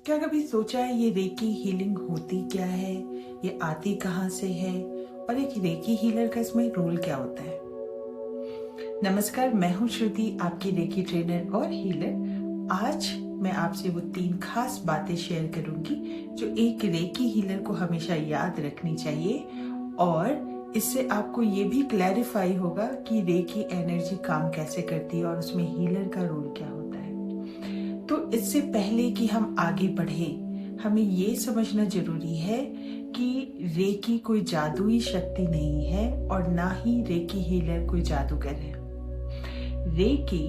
क्या कभी सोचा है ये रेकी हीलिंग होती क्या है, ये आती कहाँ से है और एक रेकी हीलर का इसमें रोल क्या होता है। नमस्कार, मैं हूँ श्रुति, आपकी रेकी ट्रेनर और हीलर। आज मैं आपसे वो 3 खास बातें शेयर करूंगी जो एक रेकी हीलर को हमेशा याद रखनी चाहिए और इससे आपको ये भी क्लैरिफाई होगा कि रेकी एनर्जी काम कैसे करती है और उसमें हीलर का रोल क्या होता है। तो इससे पहले कि हम आगे बढ़े, हमें ये समझना जरूरी है कि रेकी कोई जादुई शक्ति नहीं है और ना ही रेकी हीलर कोई जादूगर है। रेकी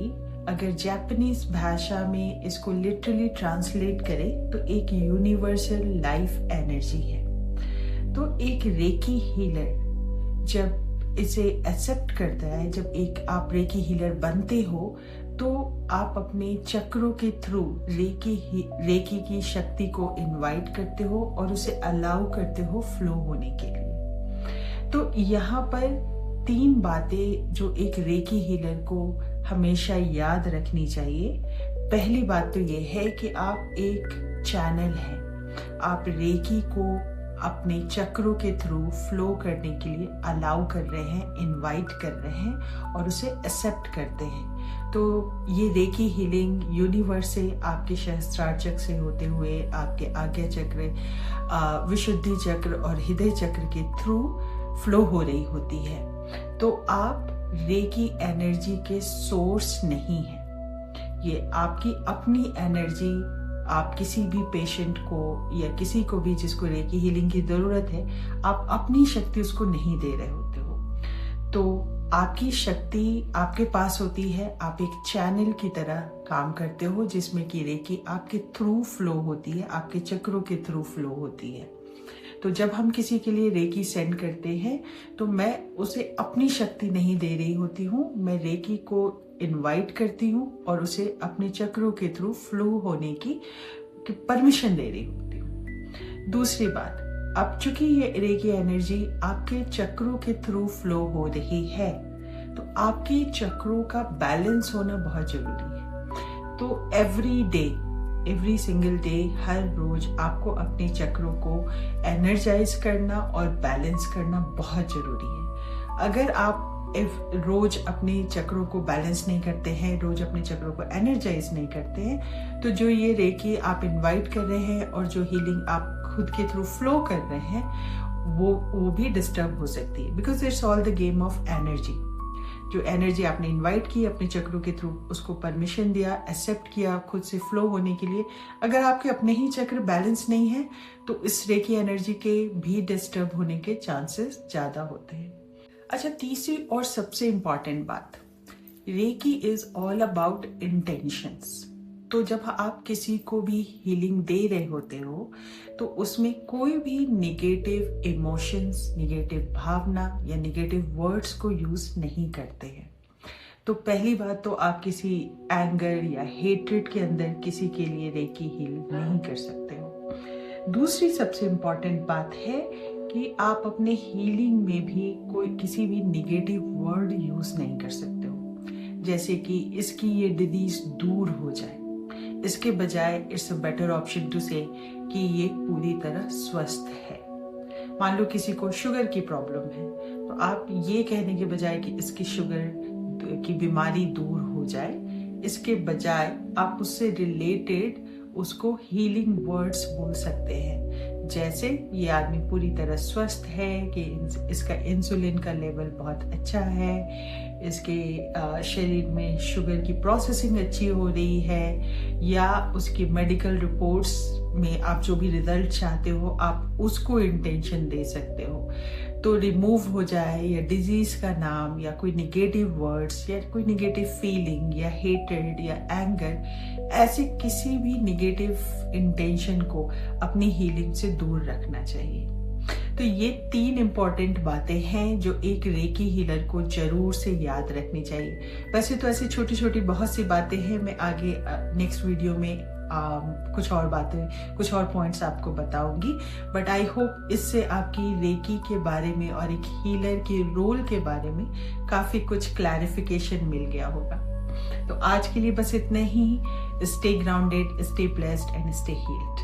अगर जापानीज भाषा में इसको लिटरली ट्रांसलेट करें तो एक यूनिवर्सल लाइफ एनर्जी है। तो एक रेकी हीलर जब इसे एक्सेप्ट करता है, जब एक आप रेकी हीलर बनते हो तो आप अपने चक्रों के थ्रू रेकी की शक्ति को इनवाइट करते हो और उसे अलाउ करते हो फ्लो होने के लिए। तो यहाँ पर 3 बातें जो एक रेकी हीलर को हमेशा याद रखनी चाहिए। पहली बात तो ये है कि आप एक चैनल हैं, आप रेकी को अपने चक्रों के थ्रू फ्लो करने के लिए अलाउ कर रहे हैं, इनवाइट कर रहे हैं और उसे एक्सेप्ट करते हैं। तो ये रेकी हीलिंग यूनिवर्स से, आपके सहस्त्रार चक्र से होते हुए आपके आज्ञा चक्र, विशुद्धि चक्र और हृदय चक्र के थ्रू फ्लो हो रही होती है। तो आप रेकी एनर्जी के सोर्स नहीं है, ये आपकी अपनी एनर्जी। आप किसी भी पेशेंट को या किसी को भी जिसको रेकी हीलिंग की जरूरत है, आप अपनी शक्ति उसको नहीं दे रहे होते हो। तो आपकी शक्ति आपके पास होती है, आप एक चैनल की तरह काम करते हो जिसमें कि रेकी आपके थ्रू फ्लो होती है, आपके चक्रों के थ्रू फ्लो होती है। तो जब हम किसी के लिए रेकी सेंड करते हैं तो मैं उसे अपनी शक्ति नहीं दे रही होती हूँ, मैं रेकी को इनवाइट करती हूँ और उसे अपने चक्रों के थ्रू फ्लो होने की परमिशन दे रही होती हूँ। दूसरी बात, अब चूंकि ये रेकी एनर्जी आपके चक्रों के थ्रू फ्लो हो रही है तो आपके चक्रों का बैलेंस होना बहुत जरूरी है। तो एवरी सिंगल डे, हर रोज आपको अपने चक्रों को एनर्जाइज करना और बैलेंस करना बहुत जरूरी है। अगर आप रोज अपने चक्रों को बैलेंस नहीं करते हैं, रोज अपने चक्रों को एनर्जाइज नहीं करते हैं, तो जो ये रेकी आप इनवाइट कर रहे हैं और जो हीलिंग आप खुद के थ्रू फ्लो कर रहे हैं वो भी डिस्टर्ब हो सकती है। Because it's all the game of energy. जो एनर्जी आपने इनवाइट की अपने चक्रों के थ्रू, उसको परमिशन दिया, एक्सेप्ट किया खुद से फ्लो होने के लिए, अगर आपके अपने ही चक्र बैलेंस नहीं है तो इस रेकी एनर्जी के भी डिस्टर्ब होने के चांसेस ज्यादा होते हैं। अच्छा, तीसरी और सबसे इंपॉर्टेंट बात, reiki is all about intentions. तो जब आप किसी को भी हीलिंग दे रहे होते हो तो उसमें कोई भी निगेटिव इमोशंस, निगेटिव भावना या निगेटिव वर्ड्स को यूज नहीं करते हैं। तो पहली बात तो आप किसी एंगर या हेट्रेड के अंदर किसी के लिए रेकी हील नहीं कर सकते हो। दूसरी सबसे इम्पॉर्टेंट बात है कि आप अपने हीलिंग में भी किसी भी निगेटिव वर्ड यूज नहीं कर सकते हो, जैसे कि इसकी ये डिजीज दूर हो जाए। इसके बजाय it's a better option to say कि ये पूरी तरह स्वस्थ है। मान लो किसी को शुगर की प्रॉब्लम है तो आप ये कहने के बजाय कि इसकी शुगर की बीमारी दूर हो जाए, इसके बजाय आप उससे रिलेटेड उसको हीलिंग वर्ड्स बोल सकते हैं, जैसे ये आदमी पूरी तरह स्वस्थ है, कि इसका इंसुलिन का लेवल बहुत अच्छा है, इसके शरीर में शुगर की प्रोसेसिंग अच्छी हो रही है, या उसकी मेडिकल रिपोर्ट्स में आप जो भी रिजल्ट चाहते हो आप उसको इंटेंशन दे सकते हो तो रिमूव हो जाए, या डिजीज का नाम या कोई निगेटिव वर्ड्स या कोई निगेटिव फीलिंग या हेट्रेड या एंगर, ऐसे किसी भी निगेटिव इंटेंशन को अपनी हीलिंग से दूर रखना चाहिए। तो ये 3 इंपॉर्टेंट बातें हैं जो एक रेकी हीलर को जरूर से याद रखनी चाहिए। वैसे तो ऐसी छोटी छोटी बहुत सी बातें हैं, मैं आगे नेक्स्ट वीडियो में कुछ और पॉइंट्स आपको बताऊंगी, बट आई होप इससे आपकी रेकी के बारे में और एक हीलर के रोल के बारे में काफी कुछ क्लैरिफिकेशन मिल गया होगा। तो आज के लिए बस इतना ही। Stay grounded, stay blessed and stay heeled.